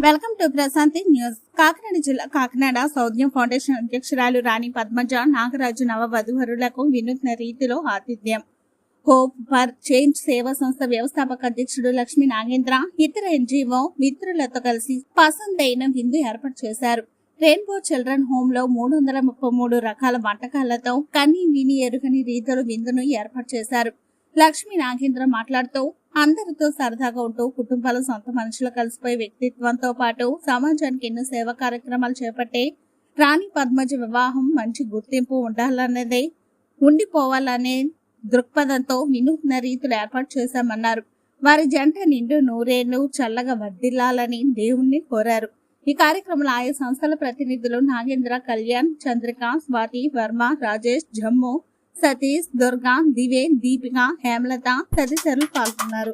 Welcome to Prashanti news. Kakinada జిల్లా Kakinada సౌజ్ఞం foundation అధ్యక్షురాలు రాణి పద్మజ నాగరాజు నవ వధువరులకు వినూత్న రీతిలో ఆతిథ్యం. హోప్ ఫర్ చేంజ్ సేవా సంస్థ వ్యవస్థాపక అధ్యక్షుడు లక్ష్మీ నాగేంద్ర ఇతర ఎన్జీఓ మిత్రులతో కలిసి పసందైన విందు ఏర్పాటు చేశారు. రెయిన్బో చిల్డ్రన్ హోమ్ లో 333 రకాల వంటకాలతో కన్ని విని ఎరుగని రీతిలో విందును ఏర్పాటు చేశారు. లక్ష్మీ నాగేంద్ర మాట్లాడుతూ అందరితో సరదాగా ఉంటూ కుటుంబాల సొంత మనుషులు కలిసిపోయే వ్యక్తిత్వంతో పాటు సమాజానికి ఎన్నో సేవా కార్యక్రమాలు చేపట్టే రాణి పద్మజ వివాహం మంచి గుర్తింపు ఉండిపోవాలనే దృక్పథంతో వినూత్న రీతులు ఏర్పాటు చేశామన్నారు. వారి జంట నిండు నూరేళ్లు చల్లగా వర్ధిల్లాలని దేవుణ్ణి కోరారు. ఈ కార్యక్రమంలో ఆయా సంస్థల ప్రతినిధులు నాగేంద్ర, కళ్యాణ్, చంద్రిక, స్వాతి, వర్మ, రాజేష్, జమ్ము, సతీష్, దుర్గా, దివే, దీపిక, హేమలత తదితరులు పాల్గొన్నారు.